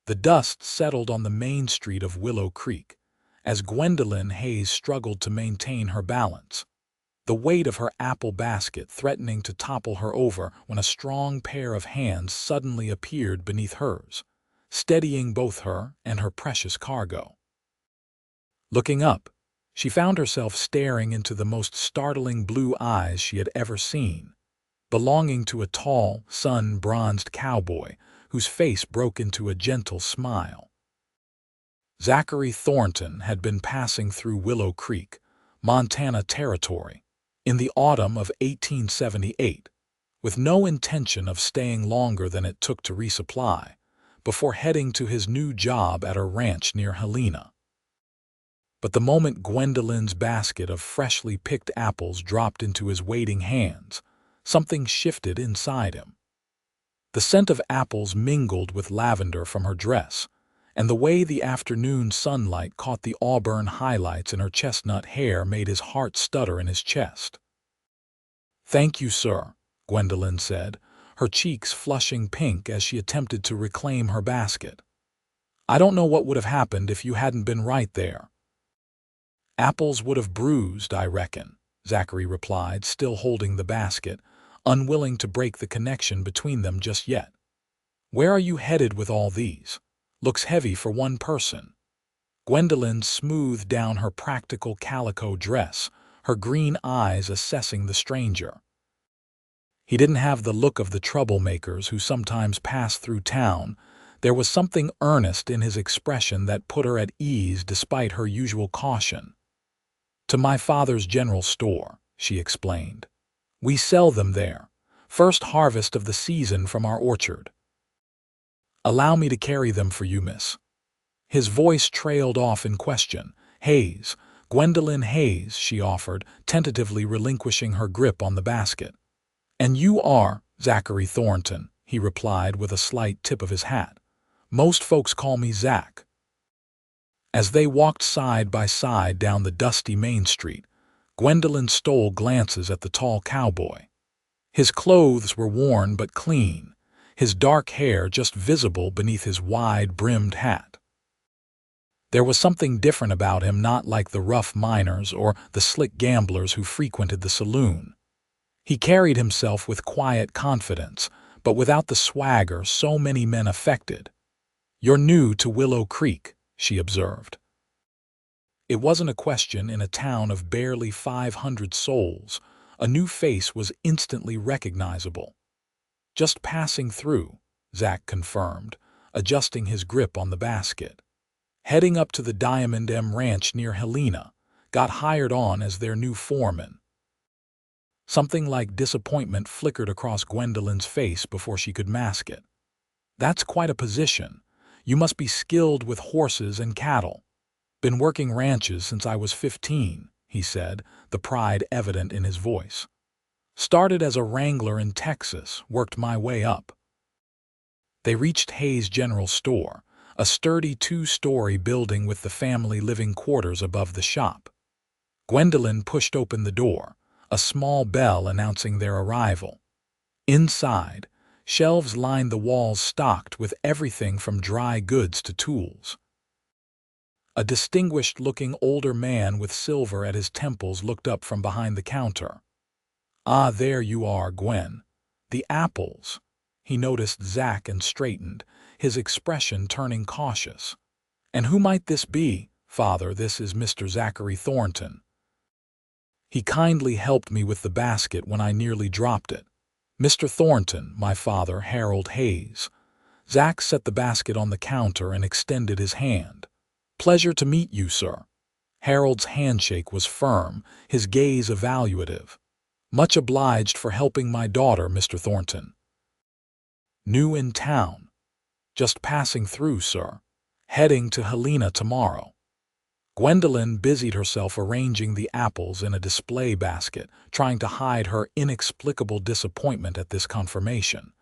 The dust settled on the main street of Willow Creek as Gwendolyn Hayes struggled to maintain her balance, the weight of her apple basket threatening to topple her over when a strong pair of hands suddenly appeared beneath hers, steadying both her and her precious cargo. Looking up, she found herself staring into the most startling blue eyes she had ever seen, belonging to a tall, sun-bronzed cowboy whose face broke into a gentle smile. Zachary Thornton had been passing through Willow Creek, Montana Territory, in the autumn of 1878, with no intention of staying longer than it took to resupply, before heading to his new job at a ranch near Helena. But the moment Gwendolyn's basket of freshly picked apples dropped into his waiting hands, something shifted inside him. The scent of apples mingled with lavender from her dress, and the way the afternoon sunlight caught the auburn highlights in her chestnut hair made his heart stutter in his chest. "Thank you, sir," Gwendolyn said, her cheeks flushing pink as she attempted to reclaim her basket. "I don't know what would have happened if you hadn't been right there." "Apples would have bruised, I reckon," Zachary replied, still holding the basket, unwilling to break the connection between them just yet. "Where are you headed with all these? Looks heavy for one person." Gwendolyn smoothed down her practical calico dress, her green eyes assessing the stranger. He didn't have the look of the troublemakers who sometimes pass through town. There was something earnest in his expression that put her at ease despite her usual caution. "To my father's general store," she explained. "We sell them there. First harvest of the season from our orchard." "Allow me to carry them for you, miss." His voice trailed off in question. "Hayes, Gwendolyn Hayes," she offered, tentatively relinquishing her grip on the basket. "And you are Zachary Thornton," he replied with a slight tip of his hat. "Most folks call me Zach." As they walked side by side down the dusty Main Street, Gwendolyn stole glances at the tall cowboy. His clothes were worn but clean, his dark hair just visible beneath his wide-brimmed hat. There was something different about him, not like the rough miners or the slick gamblers who frequented the saloon. He carried himself with quiet confidence, but without the swagger so many men affected. "You're new to Willow Creek," she observed. It wasn't a question in a town of barely 500 souls. A new face was instantly recognizable. "Just passing through," Zach confirmed, adjusting his grip on the basket. "Heading up to the Diamond M Ranch near Helena. Got hired on as their new foreman." Something like disappointment flickered across Gwendolyn's face before she could mask it. "That's quite a position. You must be skilled with horses and cattle." "Been working ranches since I was 15, he said, the pride evident in his voice. "Started as a wrangler in Texas, worked my way up." They reached Hayes' General Store, a sturdy 2-story building with the family living quarters above the shop. Gwendolyn pushed open the door, a small bell announcing their arrival. Inside, shelves lined the walls stocked with everything from dry goods to tools. A distinguished-looking older man with silver at his temples looked up from behind the counter. "Ah, there you are, Gwen. The apples." He noticed Zach and straightened, his expression turning cautious. "And who might this be, Father? This is Mr. Zachary Thornton. He kindly helped me with the basket when I nearly dropped it. Mr. Thornton, my father, Harold Hayes." Zach set the basket on the counter and extended his hand. "Pleasure to meet you, sir." Harold's handshake was firm, his gaze evaluative. "Much obliged for helping my daughter, Mr. Thornton." "New in town." "Just passing through, sir. Heading to Helena tomorrow." Gwendolyn busied herself arranging the apples in a display basket, trying to hide her inexplicable disappointment at this confirmation.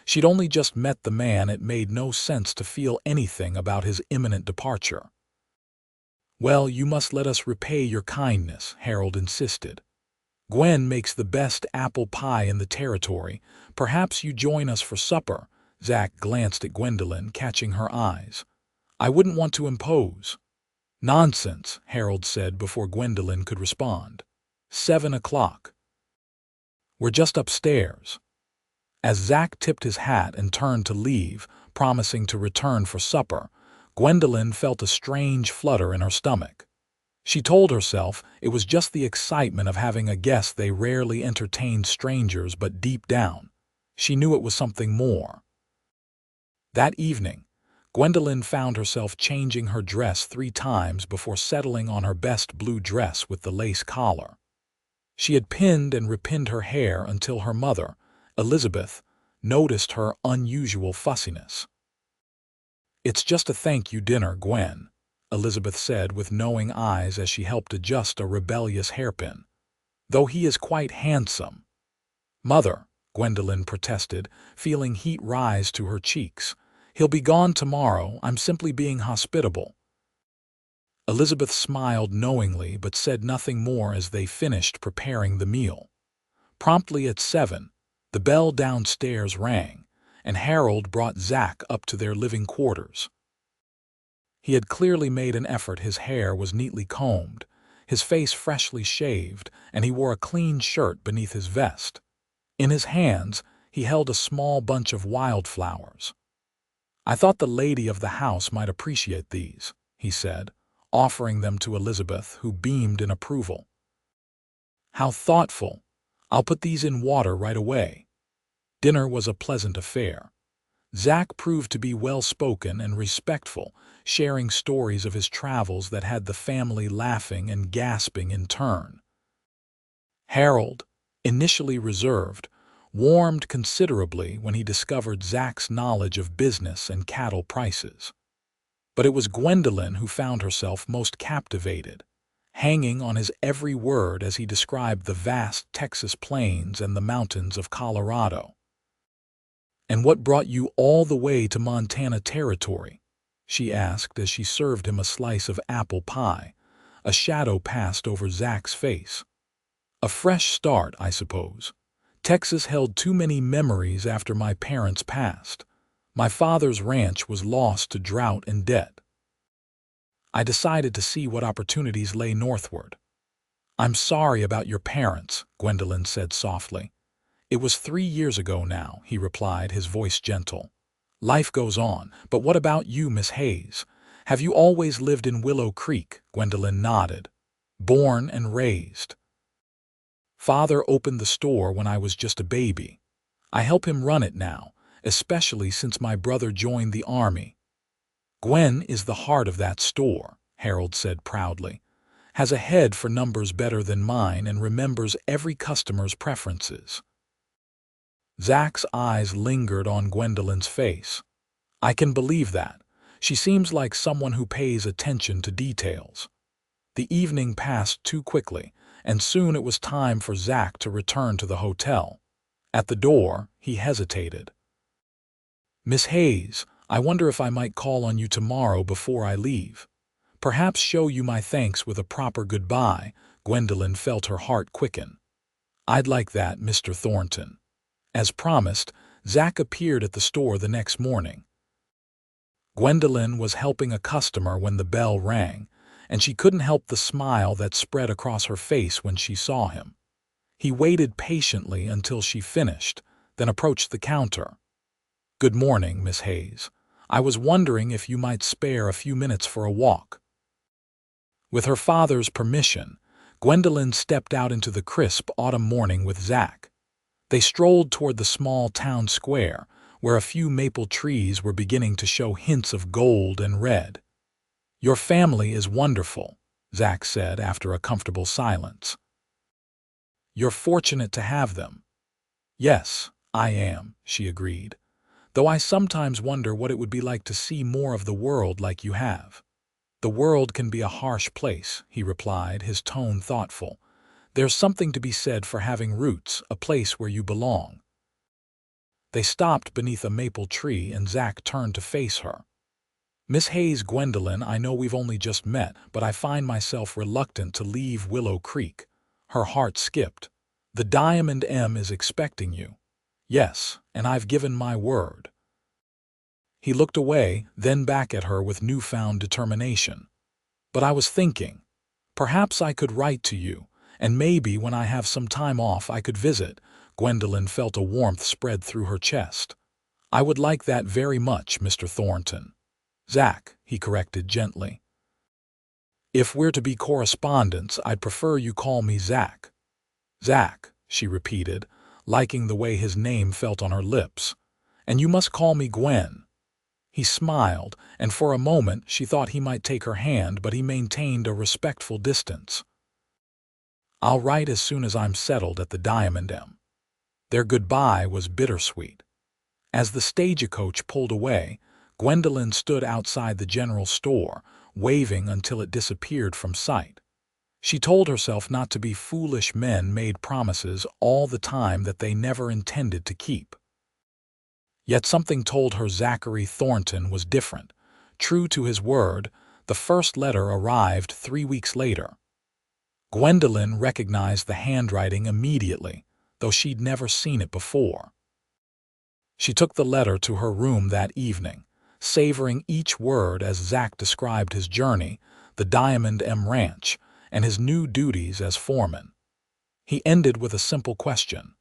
She'd only just met the man. It made no sense to feel anything about his imminent departure. "Well, you must let us repay your kindness," Harold insisted. "Gwen makes the best apple pie in the territory. Perhaps you join us for supper." Zach glanced at Gwendolyn, catching her eyes. "I wouldn't want to impose." "Nonsense," Harold said before Gwendolyn could respond. 7 o'clock. "We're just upstairs." As Zach tipped his hat and turned to leave, promising to return for supper, Gwendolyn felt a strange flutter in her stomach. She told herself it was just the excitement of having a guest. They rarely entertained strangers, but deep down, she knew it was something more. That evening, Gwendolyn found herself changing her dress 3 times before settling on her best blue dress with the lace collar. She had pinned and repinned her hair until her mother, Elizabeth, noticed her unusual fussiness. "It's just a thank-you dinner, Gwen," Elizabeth said with knowing eyes as she helped adjust a rebellious hairpin. "Though he is quite handsome." "Mother," Gwendolyn protested, feeling heat rise to her cheeks. "He'll be gone tomorrow. I'm simply being hospitable." Elizabeth smiled knowingly but said nothing more as they finished preparing the meal. Promptly at 7, the bell downstairs rang, and Harold brought Zach up to their living quarters. He had clearly made an effort. His hair was neatly combed, his face freshly shaved, and he wore a clean shirt beneath his vest. In his hands, he held a small bunch of wildflowers. "I thought the lady of the house might appreciate these," he said, offering them to Elizabeth, who beamed in approval. "How thoughtful. I'll put these in water right away." Dinner was a pleasant affair. Zach proved to be well-spoken and respectful, sharing stories of his travels that had the family laughing and gasping in turn. Harold, initially reserved, warmed considerably when he discovered Zach's knowledge of business and cattle prices. But it was Gwendolyn who found herself most captivated, hanging on his every word as he described the vast Texas plains and the mountains of Colorado. "And what brought you all the way to Montana Territory?" she asked as she served him a slice of apple pie. A shadow passed over Zach's face. "A fresh start, I suppose. Texas held too many memories after my parents passed. My father's ranch was lost to drought and debt. I decided to see what opportunities lay northward." "I'm sorry about your parents," Gwendolyn said softly. "It was 3 years ago now," he replied, his voice gentle. "Life goes on. But what about you, Miss Hayes? Have you always lived in Willow Creek?" Gwendolyn nodded. "Born and raised. Father opened the store when I was just a baby. I help him run it now, especially since my brother joined the Army." "Gwen is the heart of that store," Harold said proudly. "Has a head for numbers better than mine and remembers every customer's preferences." Zach's eyes lingered on Gwendolyn's face. "I can believe that. She seems like someone who pays attention to details." The evening passed too quickly, and soon it was time for Zach to return to the hotel. At the door, he hesitated. "Miss Hayes, I wonder if I might call on you tomorrow before I leave. Perhaps show you my thanks with a proper goodbye." Gwendolyn felt her heart quicken. "I'd like that, Mr. Thornton." As promised, Zach appeared at the store the next morning. Gwendolyn was helping a customer when the bell rang, and she couldn't help the smile that spread across her face when she saw him. He waited patiently until she finished, then approached the counter. "Good morning, Miss Hayes. I was wondering if you might spare a few minutes for a walk." With her father's permission, Gwendolyn stepped out into the crisp autumn morning with Zach. They strolled toward the small town square, where a few maple trees were beginning to show hints of gold and red. "Your family is wonderful," Zach said after a comfortable silence. "You're fortunate to have them." "Yes, I am," she agreed, "though I sometimes wonder what it would be like to see more of the world like you have." "The world can be a harsh place," he replied, his tone thoughtful. "There's something to be said for having roots, a place where you belong." They stopped beneath a maple tree and Zach turned to face her. "Miss Hayes, Gwendolyn, I know we've only just met, but I find myself reluctant to leave Willow Creek." Her heart skipped. "The Diamond M is expecting you." "Yes, and I've given my word." He looked away, then back at her with newfound determination. "But I was thinking, perhaps I could write to you, and maybe when I have some time off I could visit." Gwendolyn felt a warmth spread through her chest. "I would like that very much, Mr. Thornton." "Zach," he corrected gently. "If we're to be correspondents, I'd prefer you call me Zach." "Zach," she repeated, liking the way his name felt on her lips. "And you must call me Gwen." He smiled, and for a moment she thought he might take her hand, but he maintained a respectful distance. "I'll write as soon as I'm settled at the Diamond M." Their goodbye was bittersweet. As the stagecoach pulled away, Gwendolyn stood outside the general store, waving until it disappeared from sight. She told herself not to be foolish. Men made promises all the time that they never intended to keep. Yet something told her Zachary Thornton was different. True to his word, the first letter arrived 3 weeks later. Gwendolyn recognized the handwriting immediately, though she'd never seen it before. She took the letter to her room that evening, savoring each word as Zach described his journey, the Diamond M Ranch, and his new duties as foreman. He ended with a simple question.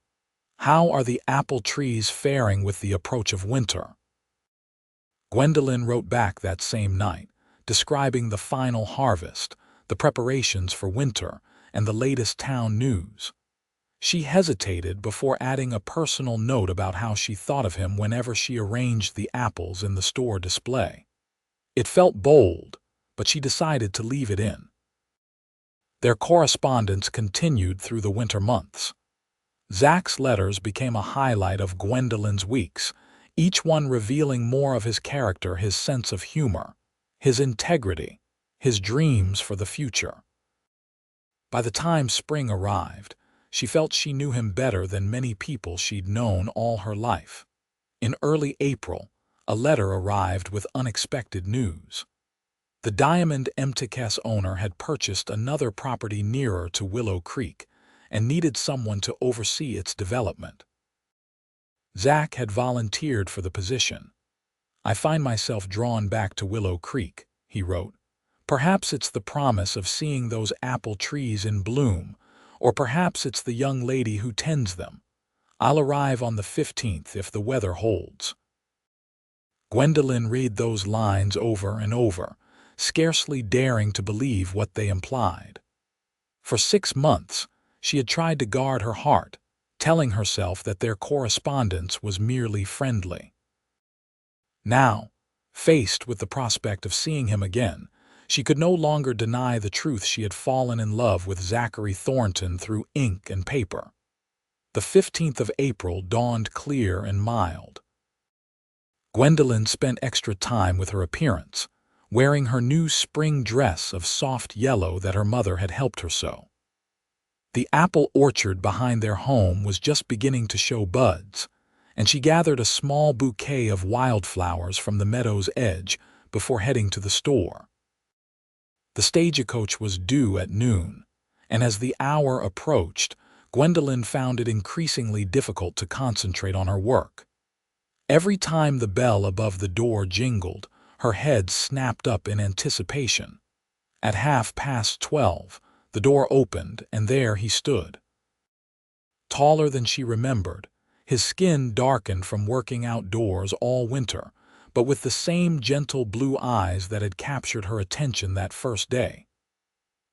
"How are the apple trees faring with the approach of winter?" Gwendolyn wrote back that same night, describing the final harvest, the preparations for winter, and the latest town news. She hesitated before adding a personal note about how she thought of him whenever she arranged the apples in the store display. It felt bold, but she decided to leave it in. Their correspondence continued through the winter months. Zach's letters became a highlight of Gwendolyn's weeks, each one revealing more of his character, his sense of humor, his integrity, his dreams for the future. By the time spring arrived, she felt she knew him better than many people she'd known all her life. In early April, a letter arrived with unexpected news. The Diamond MTK's owner had purchased another property nearer to Willow Creek and needed someone to oversee its development. Zach had volunteered for the position. "I find myself drawn back to Willow Creek," he wrote. "Perhaps it's the promise of seeing those apple trees in bloom, or perhaps it's the young lady who tends them. I'll arrive on the 15th if the weather holds." Gwendolyn read those lines over and over, scarcely daring to believe what they implied. For 6 months, she had tried to guard her heart, telling herself that their correspondence was merely friendly. Now, faced with the prospect of seeing him again, she could no longer deny the truth. She had fallen in love with Zachary Thornton through ink and paper. The 15th of April dawned clear and mild. Gwendolyn spent extra time with her appearance, wearing her new spring dress of soft yellow that her mother had helped her sew. The apple orchard behind their home was just beginning to show buds, and she gathered a small bouquet of wildflowers from the meadow's edge before heading to the store. The stagecoach was due at noon, and as the hour approached, Gwendolyn found it increasingly difficult to concentrate on her work. Every time the bell above the door jingled, her head snapped up in anticipation. At 12:30, the door opened, and there he stood. Taller than she remembered, his skin darkened from working outdoors all winter, but with the same gentle blue eyes that had captured her attention that first day.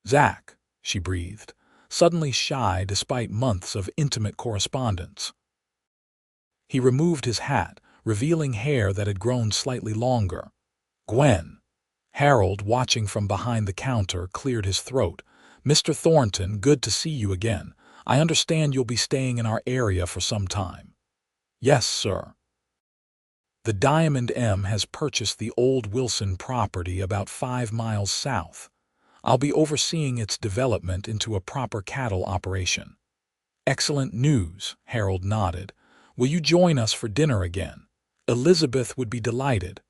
"Zach," she breathed, suddenly shy despite months of intimate correspondence. He removed his hat, revealing hair that had grown slightly longer. "Gwen." Harold, watching from behind the counter, cleared his throat. "Mr. Thornton, good to see you again. I understand you'll be staying in our area for some time." "Yes, sir." "The Diamond M has purchased the old Wilson property about 5 miles south. I'll be overseeing its development into a proper cattle operation." "Excellent news," Harold nodded. "Will you join us for dinner again? Elizabeth would be delighted."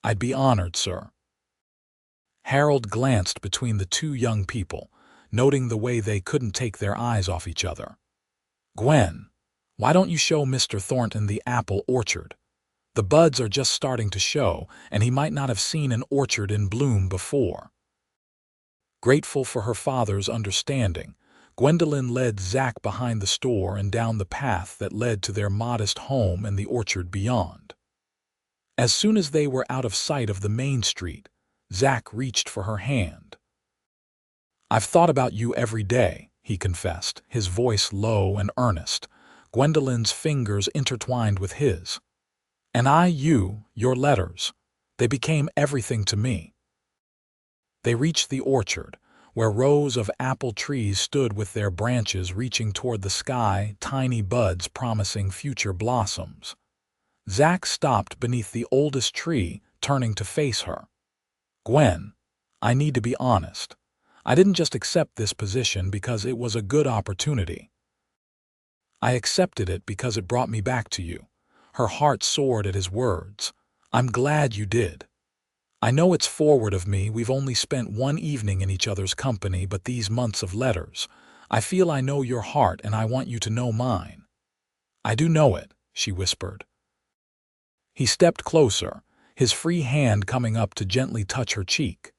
"I'd be honored, sir." Harold glanced between the two young people, noting the way they couldn't take their eyes off each other. "Gwen, why don't you show Mr. Thornton the apple orchard? The buds are just starting to show, and he might not have seen an orchard in bloom before. Grateful for her father's understanding, Gwendolyn led Zach behind the store and down the path that led to their modest home and the orchard beyond. As soon as they were out of sight of the main street, Zach reached for her hand. "I've thought about you every day," he confessed, his voice low and earnest, Gwendolyn's fingers intertwined with his. "And your letters, they became everything to me." They reached the orchard, where rows of apple trees stood with their branches reaching toward the sky, tiny buds promising future blossoms. Zach stopped beneath the oldest tree, turning to face her. "Gwen, I need to be honest. I didn't just accept this position because it was a good opportunity. I accepted it because it brought me back to you." Her heart soared at his words. "I'm glad you did. I know it's forward of me, we've only spent one evening in each other's company, but these months of letters, I feel I know your heart and I want you to know mine." "I do know it," she whispered. He stepped closer, his free hand coming up to gently touch her cheek.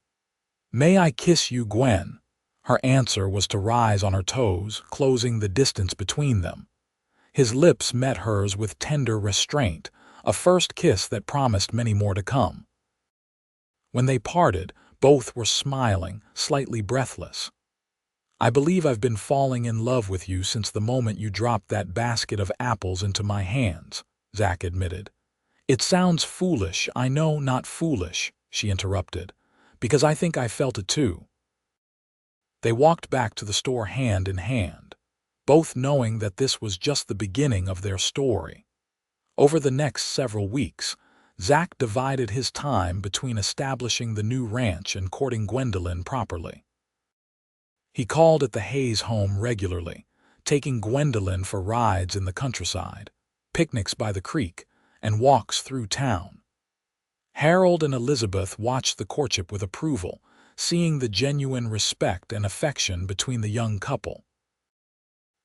"May I kiss you, Gwen?" Her answer was to rise on her toes, closing the distance between them. His lips met hers with tender restraint, a first kiss that promised many more to come. When they parted, both were smiling, slightly breathless. "I believe I've been falling in love with you since the moment you dropped that basket of apples into my hands," Zach admitted. "It sounds foolish, I know, not foolish," she interrupted, "because I think I felt it too." They walked back to the store hand in hand, both knowing that this was just the beginning of their story. Over the next several weeks, Zach divided his time between establishing the new ranch and courting Gwendolyn properly. He called at the Hayes home regularly, taking Gwendolyn for rides in the countryside, picnics by the creek, and walks through town. Harold and Elizabeth watched the courtship with approval, seeing the genuine respect and affection between the young couple.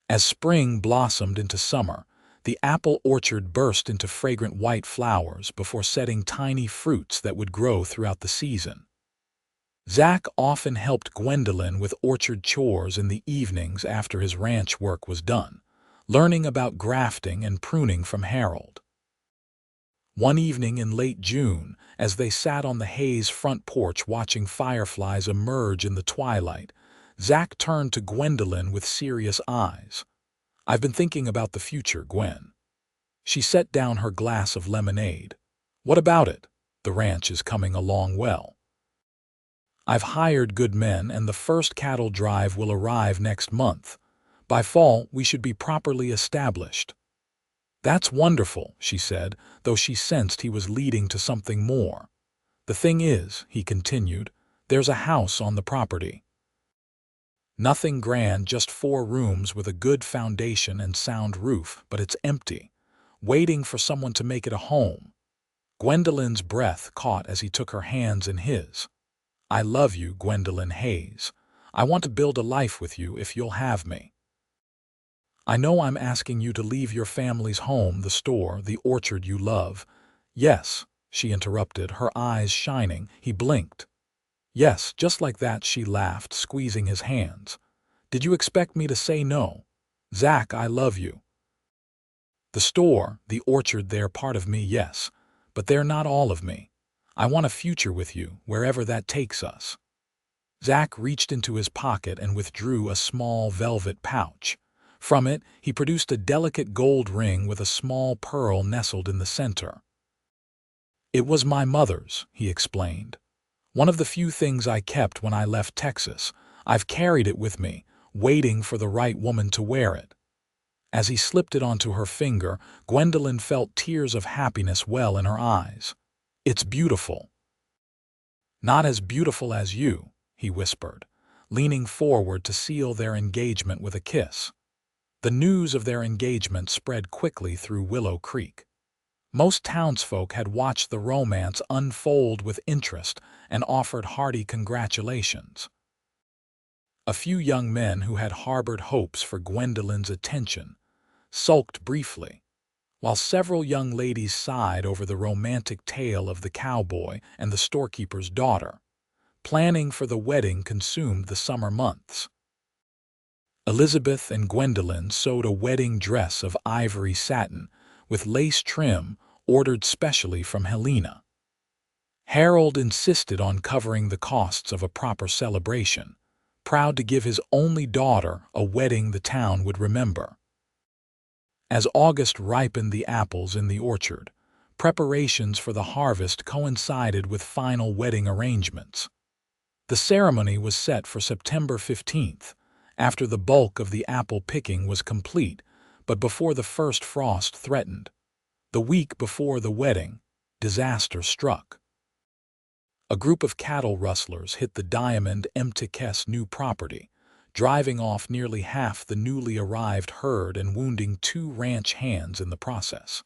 As spring blossomed into summer, the apple orchard burst into fragrant white flowers before setting tiny fruits that would grow throughout the season. Zach often helped Gwendolyn with orchard chores in the evenings after his ranch work was done, learning about grafting and pruning from Harold. One evening in late June, as they sat on the Hayes' front porch watching fireflies emerge in the twilight, Zach turned to Gwendolyn with serious eyes. "I've been thinking about the future, Gwen." She set down her glass of lemonade. "What about it? The ranch is coming along well. I've hired good men and the first cattle drive will arrive next month. By fall, we should be properly established." "That's wonderful," she said, though she sensed he was leading to something more. "The thing is," he continued, "there's a house on the property. Nothing grand, just 4 rooms with a good foundation and sound roof, but it's empty, waiting for someone to make it a home." Gwendolyn's breath caught as he took her hands in his. "I love you, Gwendolyn Hayes. I want to build a life with you if you'll have me. I know I'm asking you to leave your family's home, the store, the orchard you love." "Yes," she interrupted, her eyes shining. He blinked. "Yes, just like that," she laughed, squeezing his hands. "Did you expect me to say no? Zach, I love you. The store, the orchard, they're part of me, yes, but they're not all of me. I want a future with you, wherever that takes us." Zach reached into his pocket and withdrew a small velvet pouch. From it, he produced a delicate gold ring with a small pearl nestled in the center. "It was my mother's," he explained. "One of the few things I kept when I left Texas. I've carried it with me, waiting for the right woman to wear it." As he slipped it onto her finger, Gwendolyn felt tears of happiness well in her eyes. "It's beautiful." "Not as beautiful as you," he whispered, leaning forward to seal their engagement with a kiss. The news of their engagement spread quickly through Willow Creek. Most townsfolk had watched the romance unfold with interest and offered hearty congratulations. A few young men who had harbored hopes for Gwendolyn's attention sulked briefly, While several young ladies sighed over the romantic tale of the cowboy and the storekeeper's daughter, planning for the wedding consumed the summer months. Elizabeth and Gwendolyn sewed a wedding dress of ivory satin with lace trim ordered specially from Helena. Harold insisted on covering the costs of a proper celebration, proud to give his only daughter a wedding the town would remember. As August ripened the apples in the orchard, preparations for the harvest coincided with final wedding arrangements. The ceremony was set for September 15th, after the bulk of the apple picking was complete, but before the first frost threatened. The week before the wedding, disaster struck. A group of cattle rustlers hit the Diamond Mtk's new property, driving off nearly half the newly arrived herd and wounding 2 ranch hands in the process.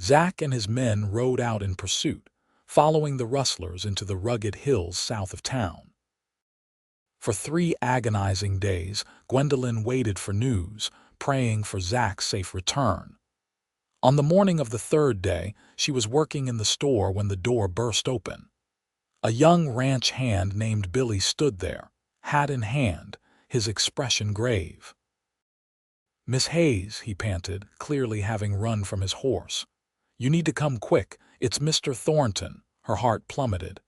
Zach and his men rode out in pursuit, following the rustlers into the rugged hills south of town. For 3 agonizing days, Gwendolyn waited for news, praying for Zach's safe return. On the morning of the 3rd day, she was working in the store when the door burst open. A young ranch hand named Billy stood there, hat in hand, his expression grave. "Miss Hayes," he panted, clearly having run from his horse. "You need to come quick. It's Mr. Thornton." Her heart plummeted.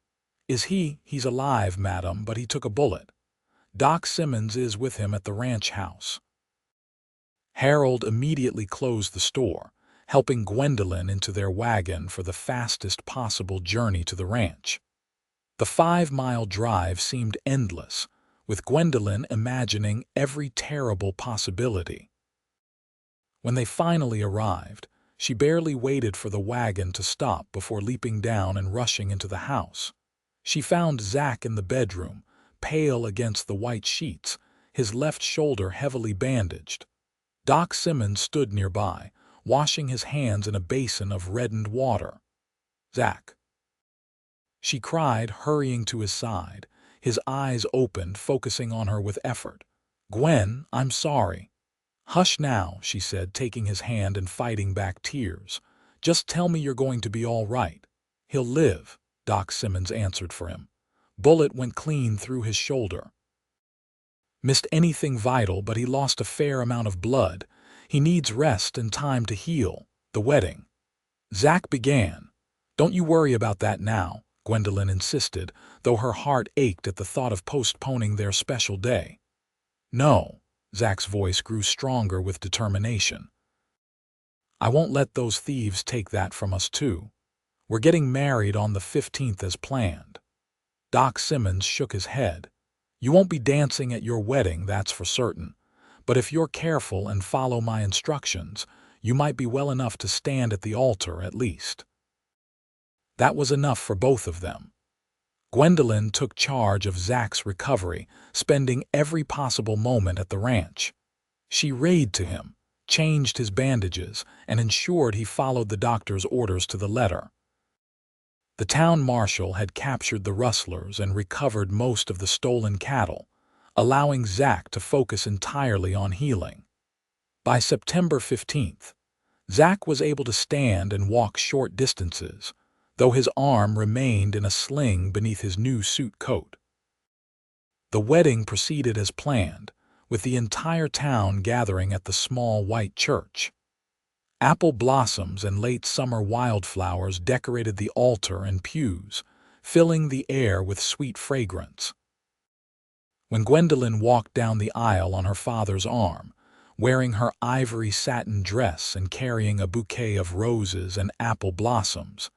"Is he?" "He's alive, madam, but he took a bullet. Doc Simmons is with him at the ranch house." Harold immediately closed the store, helping Gwendolyn into their wagon for the fastest possible journey to the ranch. The 5-mile drive seemed endless, with Gwendolyn imagining every terrible possibility. When they finally arrived, she barely waited for the wagon to stop before leaping down and rushing into the house. She found Zach in the bedroom, pale against the white sheets, his left shoulder heavily bandaged. Doc Simmons stood nearby, washing his hands in a basin of reddened water. "Zach," she cried, hurrying to his side, his eyes opened, focusing on her with effort. "Gwen, I'm sorry." "Hush now," she said, taking his hand and fighting back tears. "Just tell me you're going to be all right." "He'll live," Doc Simmons answered for him. "Bullet went clean through his shoulder. Missed anything vital, but he lost a fair amount of blood. He needs rest and time to heal." "The wedding," Zach began. "Don't you worry about that now," Gwendolyn insisted, though her heart ached at the thought of postponing their special day. "No," Zach's voice grew stronger with determination. "I won't let those thieves take that from us too. We're getting married on the 15th as planned." Doc Simmons shook his head. "You won't be dancing at your wedding, that's for certain. But if you're careful and follow my instructions, you might be well enough to stand at the altar at least." That was enough for both of them. Gwendolyn took charge of Zach's recovery, spending every possible moment at the ranch. She rayed to him, changed his bandages, and ensured he followed the doctor's orders to the letter. The town marshal had captured the rustlers and recovered most of the stolen cattle, allowing Zach to focus entirely on healing. By September 15th, Zach was able to stand and walk short distances, though his arm remained in a sling beneath his new suit coat. The wedding proceeded as planned, with the entire town gathering at the small white church. Apple blossoms and late summer wildflowers decorated the altar and pews, filling the air with sweet fragrance. When Gwendolyn walked down the aisle on her father's arm, wearing her ivory satin dress and carrying a bouquet of roses and apple blossoms,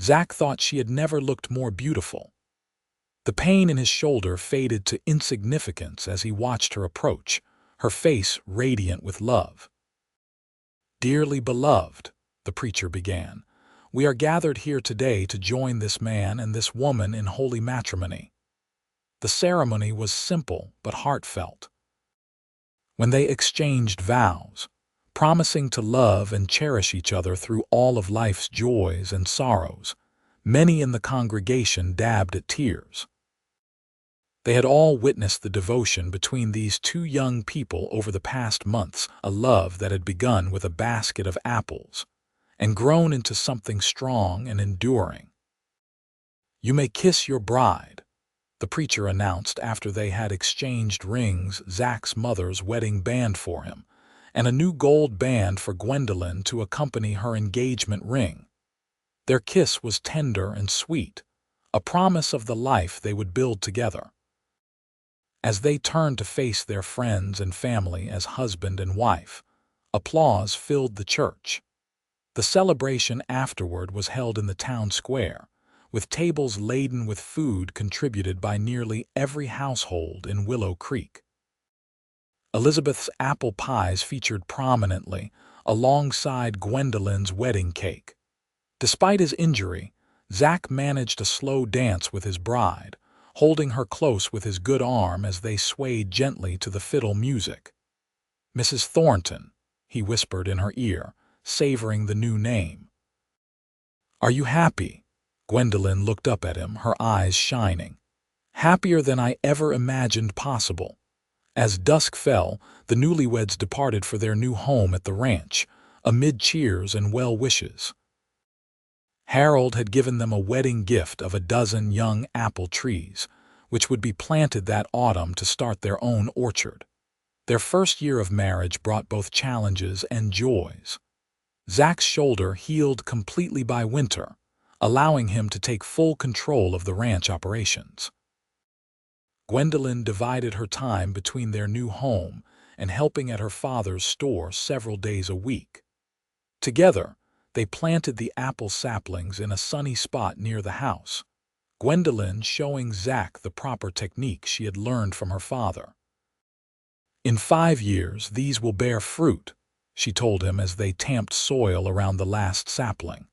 Zach thought she had never looked more beautiful. The pain in his shoulder faded to insignificance as he watched her approach, her face radiant with love. "Dearly beloved," the preacher began, "we are gathered here today to join this man and this woman in holy matrimony." The ceremony was simple but heartfelt. When they exchanged vows, promising to love and cherish each other through all of life's joys and sorrows, many in the congregation dabbed at tears. They had all witnessed the devotion between these two young people over the past months, a love that had begun with a basket of apples and grown into something strong and enduring. "You may kiss your bride," the preacher announced after they had exchanged rings, Zach's mother's wedding band for him, and a new gold band for Gwendolyn to accompany her engagement ring. Their kiss was tender and sweet, a promise of the life they would build together. As they turned to face their friends and family as husband and wife, applause filled the church. The celebration afterward was held in the town square, with tables laden with food contributed by nearly every household in Willow Creek. Elizabeth's apple pies featured prominently alongside Gwendolyn's wedding cake. Despite his injury, Zach managed a slow dance with his bride, holding her close with his good arm as they swayed gently to the fiddle music. "Mrs. Thornton," he whispered in her ear, savoring the new name. "Are you happy?" Gwendolyn looked up at him, her eyes shining. "Happier than I ever imagined possible." As dusk fell, the newlyweds departed for their new home at the ranch, amid cheers and well wishes. Harold had given them a wedding gift of a dozen young apple trees, which would be planted that autumn to start their own orchard. Their first year of marriage brought both challenges and joys. Zach's shoulder healed completely by winter, allowing him to take full control of the ranch operations. Gwendolyn divided her time between their new home and helping at her father's store several days a week. Together, they planted the apple saplings in a sunny spot near the house, Gwendolyn showing Zach the proper technique she had learned from her father. "In 5 years, these will bear fruit," she told him as they tamped soil around the last sapling.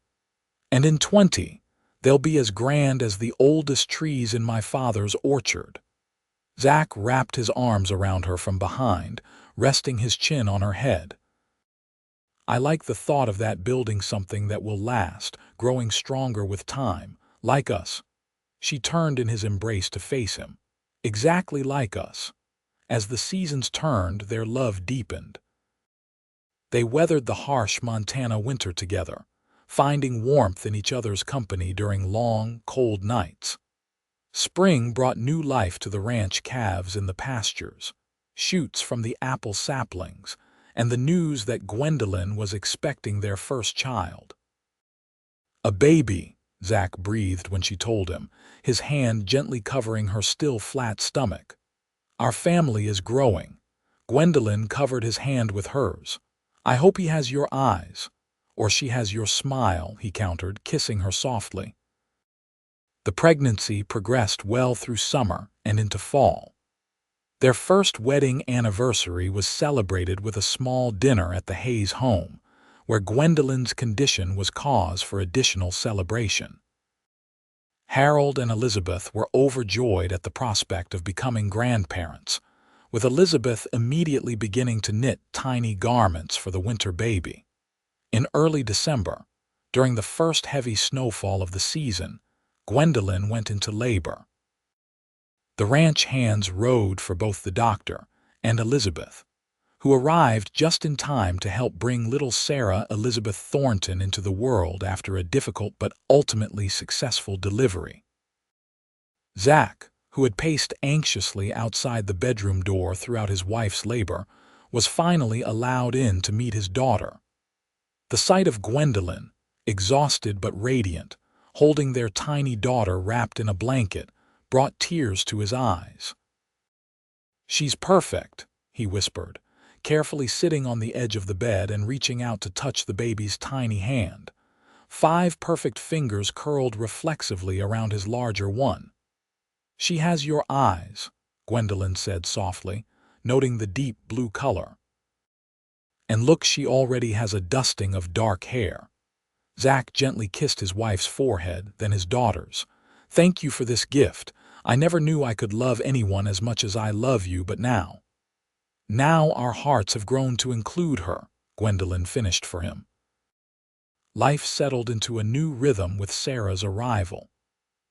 "And in 20, they'll be as grand as the oldest trees in my father's orchard." Zach wrapped his arms around her from behind, resting his chin on her head. "I like the thought of that, building something that will last, growing stronger with time, like us." She turned in his embrace to face him. "Exactly like us." As the seasons turned, their love deepened. They weathered the harsh Montana winter together, finding warmth in each other's company during long, cold nights. Spring brought new life to the ranch calves in the pastures, shoots from the apple saplings, and the news that Gwendolyn was expecting their first child. "A baby," Zach breathed when she told him, his hand gently covering her still flat stomach. "Our family is growing." Gwendolyn covered his hand with hers. "I hope he has your eyes, or she has your smile," he countered, kissing her softly. The pregnancy progressed well through summer and into fall. Their first wedding anniversary was celebrated with a small dinner at the Hayes home, where Gwendolyn's condition was cause for additional celebration. Harold and Elizabeth were overjoyed at the prospect of becoming grandparents, with Elizabeth immediately beginning to knit tiny garments for the winter baby. In early December, during the first heavy snowfall of the season, Gwendolyn went into labor. The ranch hands rode for both the doctor and Elizabeth, who arrived just in time to help bring little Sarah Elizabeth Thornton into the world after a difficult but ultimately successful delivery. Zach, who had paced anxiously outside the bedroom door throughout his wife's labor, was finally allowed in to meet his daughter. The sight of Gwendolyn, exhausted but radiant, holding their tiny daughter wrapped in a blanket, brought tears to his eyes. "She's perfect," he whispered, carefully sitting on the edge of the bed and reaching out to touch the baby's tiny hand. 5 perfect fingers curled reflexively around his larger one. "She has your eyes," Gwendolyn said softly, noting the deep blue color. "And look, she already has a dusting of dark hair." Zach gently kissed his wife's forehead, then his daughter's. "Thank you for this gift. I never knew I could love anyone as much as I love you, but now our hearts have grown to include her," Gwendolyn finished for him. Life settled into a new rhythm with Sarah's arrival.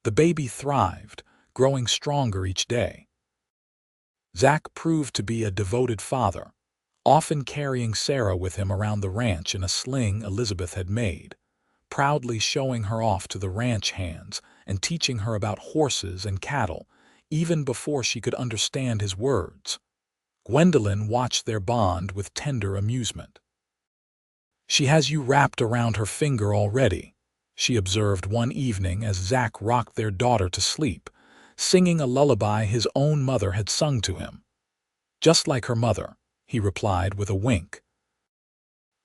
The baby thrived, growing stronger each day. Zach proved to be a devoted father, often carrying Sarah with him around the ranch in a sling Elizabeth had made, proudly showing her off to the ranch hands and teaching her about horses and cattle, even before she could understand his words. Gwendolyn watched their bond with tender amusement. "She has you wrapped around her finger already," she observed one evening as Zach rocked their daughter to sleep, singing a lullaby his own mother had sung to him. "Just like her mother," he replied with a wink.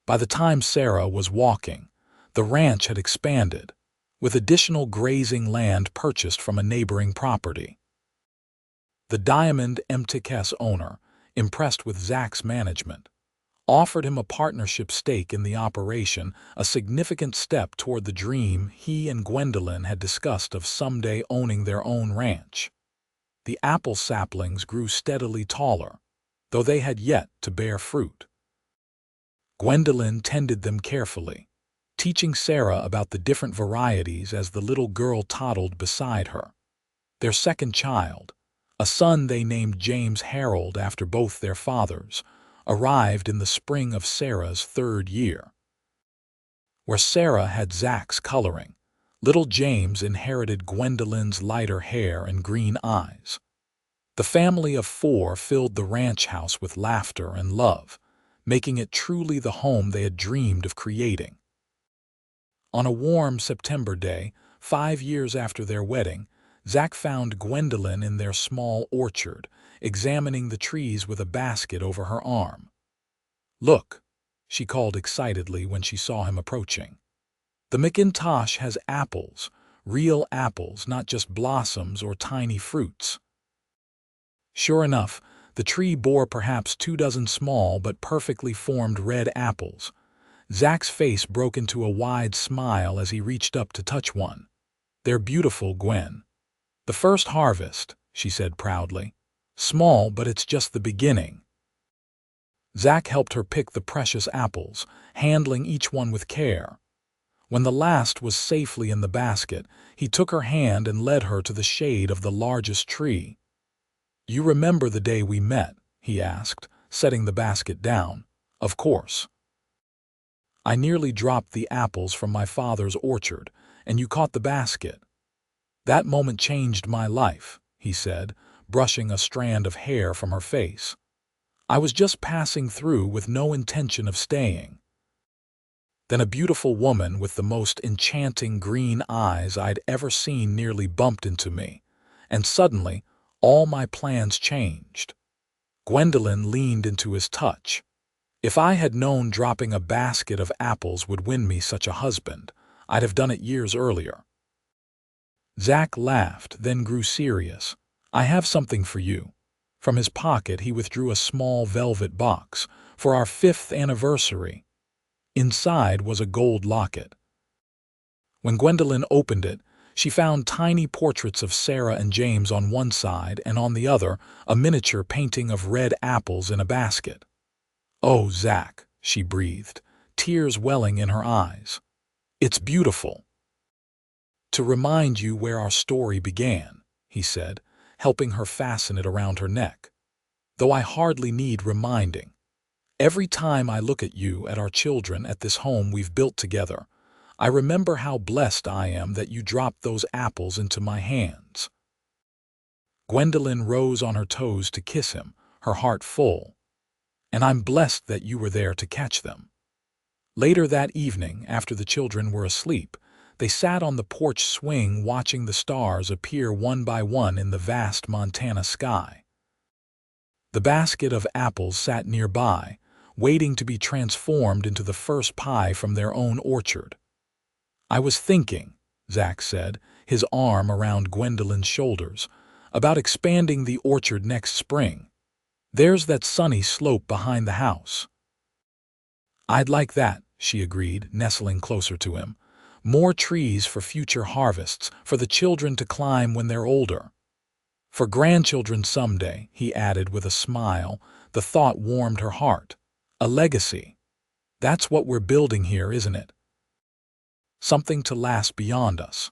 By the time Sarah was walking, the ranch had expanded, with additional grazing land purchased from a neighboring property. The Diamond MTK's owner, impressed with Zach's management, offered him a partnership stake in the operation, a significant step toward the dream he and Gwendolyn had discussed of someday owning their own ranch. The apple saplings grew steadily taller, though they had yet to bear fruit. Gwendolyn tended them carefully, teaching Sarah about the different varieties as the little girl toddled beside her. Their second child, a son they named James Harold after both their fathers, arrived in the spring of Sarah's third year. Where Sarah had Zach's coloring, little James inherited Gwendolyn's lighter hair and green eyes. The family of four filled the ranch house with laughter and love, making it truly the home they had dreamed of creating. On a warm September day, 5 years after their wedding, Zach found Gwendolyn in their small orchard, examining the trees with a basket over her arm. "Look," she called excitedly when she saw him approaching. "The McIntosh has apples, real apples, not just blossoms or tiny fruits." Sure enough, the tree bore perhaps 24 small but perfectly formed red apples. Zach's face broke into a wide smile as he reached up to touch one. "They're beautiful, Gwen." "The first harvest," she said proudly. "Small, but it's just the beginning." Zach helped her pick the precious apples, handling each one with care. When the last was safely in the basket, he took her hand and led her to the shade of the largest tree. "You remember the day we met?" he asked, setting the basket down. "Of course. I nearly dropped the apples from my father's orchard, and you caught the basket." "That moment changed my life," he said, brushing a strand of hair from her face. "I was just passing through with no intention of staying. Then a beautiful woman with the most enchanting green eyes I'd ever seen nearly bumped into me, and suddenly all my plans changed." Gwendolyn leaned into his touch. "If I had known dropping a basket of apples would win me such a husband, I'd have done it years earlier." Zach laughed, then grew serious. "I have something for you." From his pocket he withdrew a small velvet box. "For our 5th anniversary." Inside was a gold locket. When Gwendolyn opened it, she found tiny portraits of Sarah and James on one side, and on the other, a miniature painting of red apples in a basket. "Oh, Zach," she breathed, tears welling in her eyes. "It's beautiful." "To remind you where our story began," he said, helping her fasten it around her neck. "Though I hardly need reminding. Every time I look at you, at our children, at this home we've built together, I remember how blessed I am that you dropped those apples into my hands." Gwendolyn rose on her toes to kiss him, her heart full. "And I'm blessed that you were there to catch them." Later that evening, after the children were asleep, they sat on the porch swing watching the stars appear one by one in the vast Montana sky. The basket of apples sat nearby, waiting to be transformed into the first pie from their own orchard. "I was thinking," Zach said, his arm around Gwendolyn's shoulders, "about expanding the orchard next spring. There's that sunny slope behind the house." "I'd like that," she agreed, nestling closer to him. "More trees for future harvests, for the children to climb when they're older. For grandchildren someday," he added with a smile. The thought warmed her heart. "A legacy. That's what we're building here, isn't it? Something to last beyond us."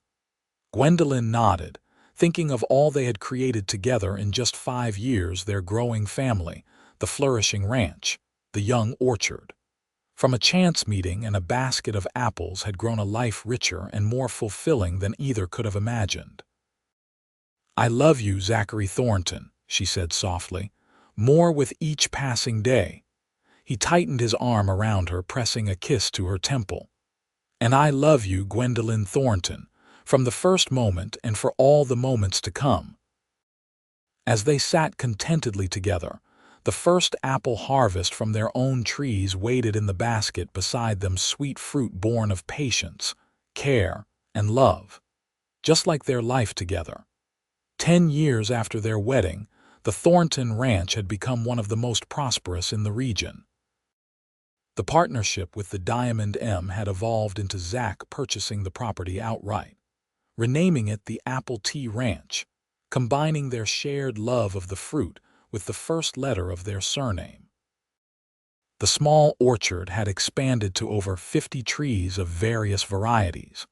Gwendolyn nodded, thinking of all they had created together in just 5 years, their growing family, the flourishing ranch, the young orchard. From a chance meeting and a basket of apples had grown a life richer and more fulfilling than either could have imagined. "I love you, Zachary Thornton," she said softly, "more with each passing day." He tightened his arm around her, pressing a kiss to her temple. "And I love you, Gwendolyn Thornton, from the first moment and for all the moments to come." As they sat contentedly together, the first apple harvest from their own trees waited in the basket beside them, sweet fruit born of patience, care, and love, just like their life together. 10 years after their wedding, the Thornton Ranch had become one of the most prosperous in the region. The partnership with the Diamond M had evolved into Zach purchasing the property outright, renaming it the Apple Tea Ranch, combining their shared love of the fruit with the first letter of their surname. The small orchard had expanded to over 50 trees of various varieties,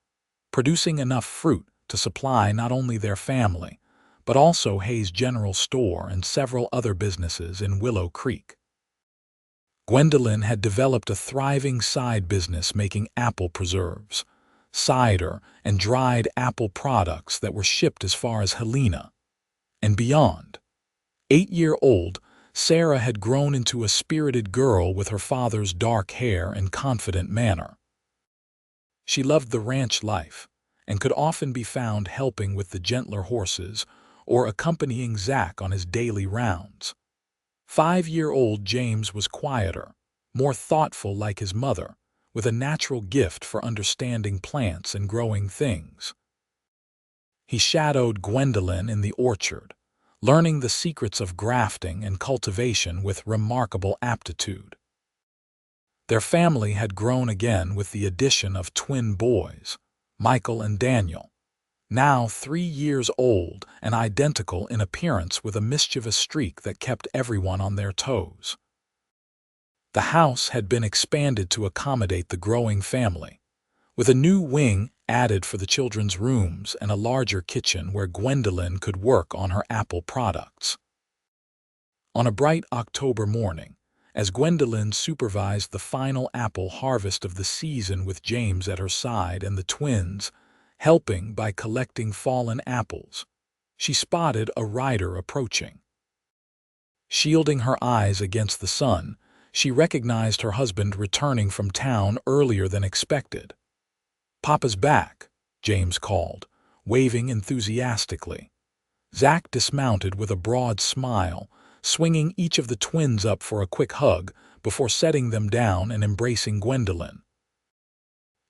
producing enough fruit to supply not only their family, but also Hayes General Store and several other businesses in Willow Creek. Gwendolyn had developed a thriving side business making apple preserves, cider, and dried apple products that were shipped as far as Helena and beyond. 8-year-old Sarah had grown into a spirited girl with her father's dark hair and confident manner. She loved the ranch life and could often be found helping with the gentler horses or accompanying Zach on his daily rounds. 5-year-old James was quieter, more thoughtful like his mother, with a natural gift for understanding plants and growing things. He shadowed Gwendolyn in the orchard, learning the secrets of grafting and cultivation with remarkable aptitude. Their family had grown again with the addition of twin boys, Michael and Daniel, now 3 years old and identical in appearance with a mischievous streak that kept everyone on their toes. The house had been expanded to accommodate the growing family, with a new wing added for the children's rooms and a larger kitchen where Gwendolyn could work on her apple products. On a bright October morning, as Gwendolyn supervised the final apple harvest of the season with James at her side and the twins helping by collecting fallen apples, she spotted a rider approaching. Shielding her eyes against the sun, she recognized her husband returning from town earlier than expected. "Papa's back," James called, waving enthusiastically. Zach dismounted with a broad smile, swinging each of the twins up for a quick hug before setting them down and embracing Gwendolyn.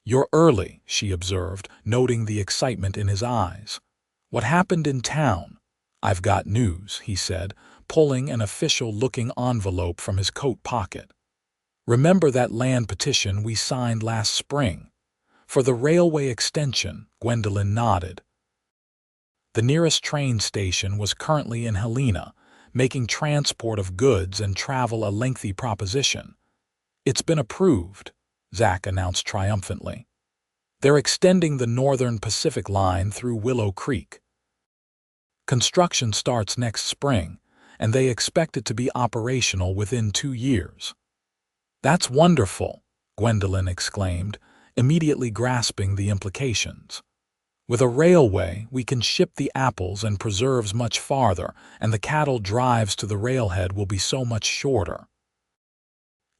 "You're early," she observed, noting the excitement in his eyes. "What happened in town?" "I've got news," he said, pulling an official-looking envelope from his coat pocket. "Remember that land petition we signed last spring? For the railway extension," Gwendolyn nodded. The nearest train station was currently in Helena, making transport of goods and travel a lengthy proposition. "It's been approved," Zach announced triumphantly. "They're extending the Northern Pacific Line through Willow Creek. Construction starts next spring, and they expect it to be operational within 2 years. "That's wonderful," Gwendolyn exclaimed, immediately grasping the implications. "With a railway, we can ship the apples and preserves much farther, and the cattle drives to the railhead will be so much shorter."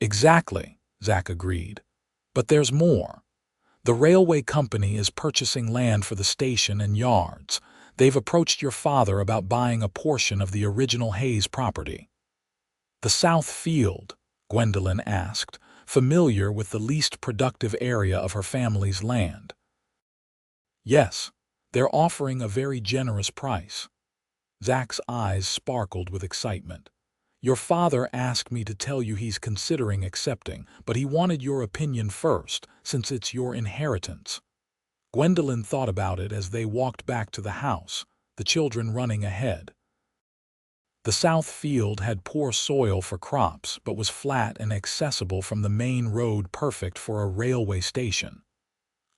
"Exactly," Zach agreed. "But there's more. The railway company is purchasing land for the station and yards. They've approached your father about buying a portion of the original Hayes property." "The South Field?" Gwendolyn asked, familiar with the least productive area of her family's land. "Yes, they're offering a very generous price." Zach's eyes sparkled with excitement. "Your father asked me to tell you he's considering accepting, but he wanted your opinion first, since it's your inheritance." Gwendolyn thought about it as they walked back to the house, the children running ahead. The South Field had poor soil for crops but was flat and accessible from the main road, perfect for a railway station.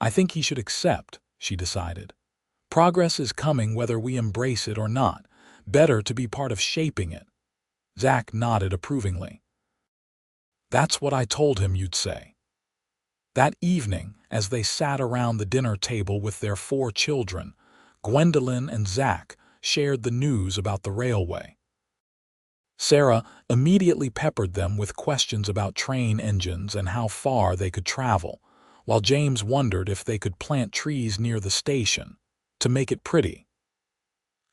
"I think he should accept," she decided. Progress is coming whether we embrace it or not. Better to be part of shaping it. Zach nodded approvingly. That's what I told him you'd say. That evening, as they sat around the dinner table with their 4 children, Gwendolyn and Zach shared the news about the railway. Sarah immediately peppered them with questions about train engines and how far they could travel, while James wondered if they could plant trees near the station to make it pretty.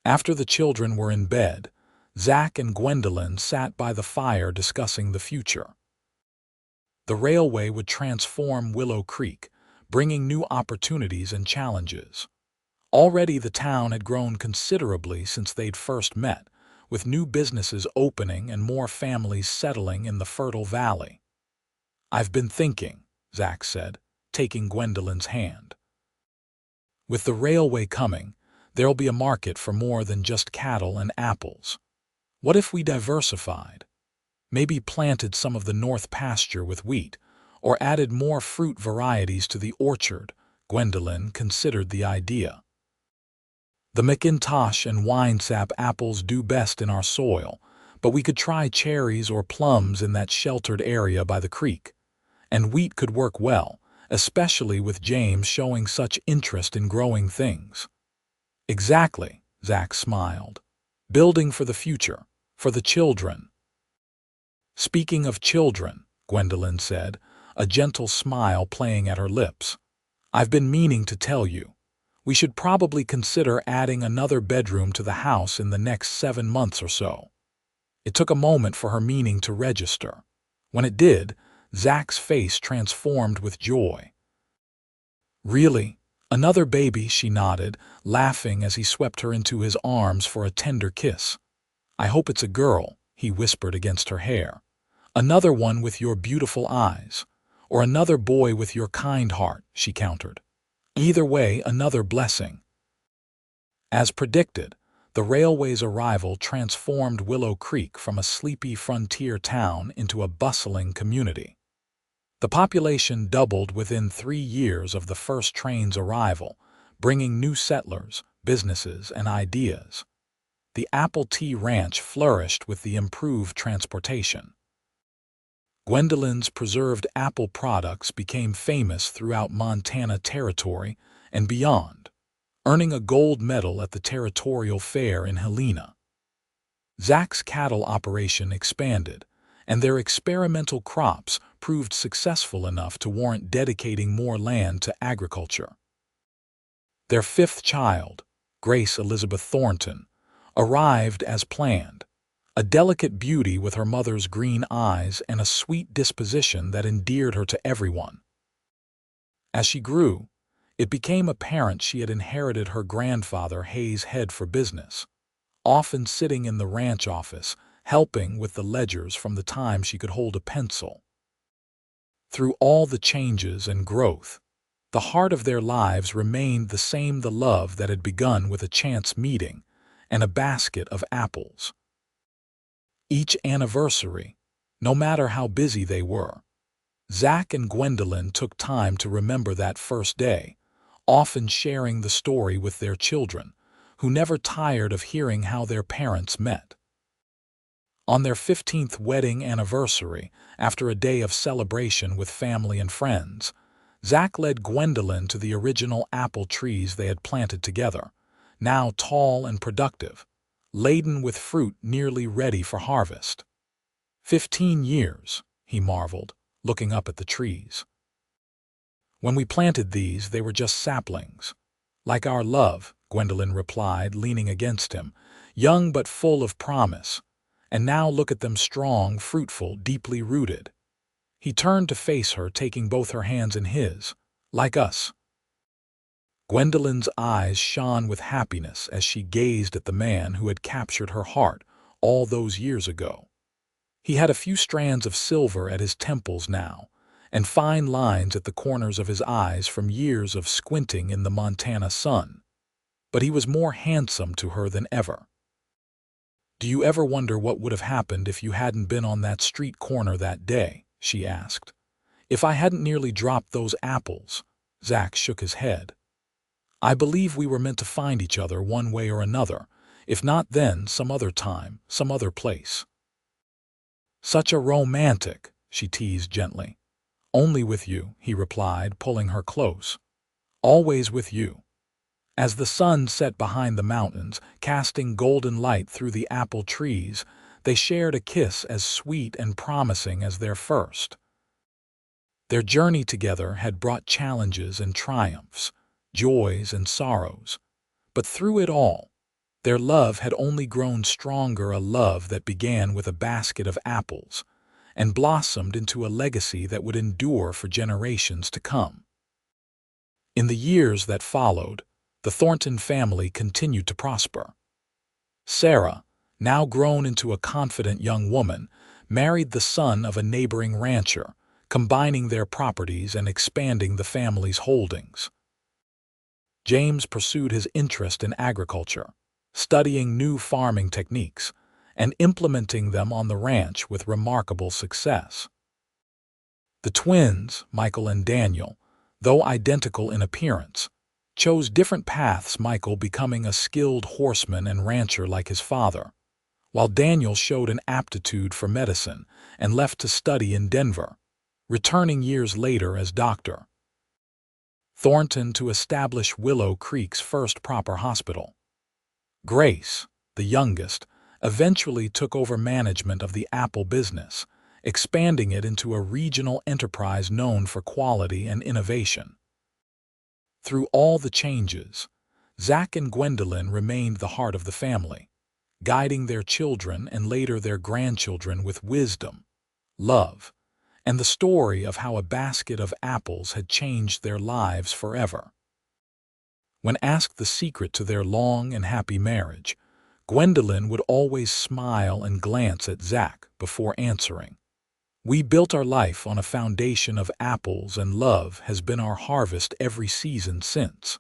After the children were in bed, Zach and Gwendolyn sat by the fire discussing the future. The railway would transform Willow Creek, bringing new opportunities and challenges. Already the town had grown considerably since they'd first met, with new businesses opening and more families settling in the fertile valley. "I've been thinking," Zach said, taking Gwendolyn's hand. "With the railway coming, there'll be a market for more than just cattle and apples. What if we diversified? Maybe planted some of the north pasture with wheat, or added more fruit varieties to the orchard." Gwendolyn considered the idea. "The McIntosh and winesap apples do best in our soil, but we could try cherries or plums in that sheltered area by the creek. And wheat could work well, especially with James showing such interest in growing things." "Exactly," Zach smiled. "Building for the future, for the children." "Speaking of children," Gwendolyn said, a gentle smile playing at her lips, "I've been meaning to tell you. We should probably consider adding another bedroom to the house in the next 7 months or so." It took a moment for her meaning to register. When it did, Zach's face transformed with joy. "Really? Another baby?" she nodded, laughing as he swept her into his arms for a tender kiss. "I hope it's a girl," he whispered against her hair. "Another one with your beautiful eyes. Or another boy with your kind heart," she countered. "Either way, another blessing." As predicted, the railway's arrival transformed Willow Creek from a sleepy frontier town into a bustling community. The population doubled within 3 years of the first train's arrival, bringing new settlers, businesses, and ideas. The apple tea ranch flourished with the improved transportation. Gwendolyn's preserved apple products became famous throughout Montana Territory and beyond, earning a gold medal at the Territorial Fair in Helena. Zach's cattle operation expanded, and their experimental crops proved successful enough to warrant dedicating more land to agriculture. Their 5th child, Grace Elizabeth Thornton, arrived as planned, a delicate beauty with her mother's green eyes and a sweet disposition that endeared her to everyone. As she grew, it became apparent she had inherited her grandfather Hayes' head for business, often sitting in the ranch office, helping with the ledgers from the time she could hold a pencil. Through all the changes and growth, the heart of their lives remained the same, the love that had begun with a chance meeting and a basket of apples. Each anniversary, no matter how busy they were, Zach and Gwendolyn took time to remember that first day, often sharing the story with their children, who never tired of hearing how their parents met. On their 15th wedding anniversary, after a day of celebration with family and friends, Zach led Gwendolyn to the original apple trees they had planted together, now tall and productive, laden with fruit nearly ready for harvest. 15 years, he marveled, looking up at the trees. "When we planted these, they were just saplings. Like our love," Gwendolyn replied, leaning against him, "young but full of promise. And now look at them, strong, fruitful, deeply rooted." He turned to face her, taking both her hands in his. "Like us." Gwendolyn's eyes shone with happiness as she gazed at the man who had captured her heart all those years ago. He had a few strands of silver at his temples now, and fine lines at the corners of his eyes from years of squinting in the Montana sun. But he was more handsome to her than ever. "Do you ever wonder what would have happened if you hadn't been on that street corner that day?" she asked. "If I hadn't nearly dropped those apples?" Zach shook his head. I believe we were meant to find each other one way or another, if not then, some other time, some other place." "Such a romantic," she teased gently. "Only with you," he replied, pulling her close. "Always with you." As the sun set behind the mountains, casting golden light through the apple trees, they shared a kiss as sweet and promising as their first. Their journey together had brought challenges and triumphs, joys and sorrows, but through it all, their love had only grown stronger, a love that began with a basket of apples and blossomed into a legacy that would endure for generations to come. In the years that followed, the Thornton family continued to prosper. Sarah, now grown into a confident young woman, married the son of a neighboring rancher, combining their properties and expanding the family's holdings. James pursued his interest in agriculture, studying new farming techniques and implementing them on the ranch with remarkable success. The twins, Michael and Daniel, though identical in appearance, chose different paths, Michael becoming a skilled horseman and rancher like his father, while Daniel showed an aptitude for medicine and left to study in Denver, returning years later as Dr. Thornton to establish Willow Creek's first proper hospital. Grace, the youngest, eventually took over management of the apple business, expanding it into a regional enterprise known for quality and innovation. Through all the changes, Zach and Gwendolyn remained the heart of the family, guiding their children and later their grandchildren with wisdom, love, and the story of how a basket of apples had changed their lives forever. When asked the secret to their long and happy marriage, Gwendolyn would always smile and glance at Zach before answering. "We built our life on a foundation of apples, and love has been our harvest every season since."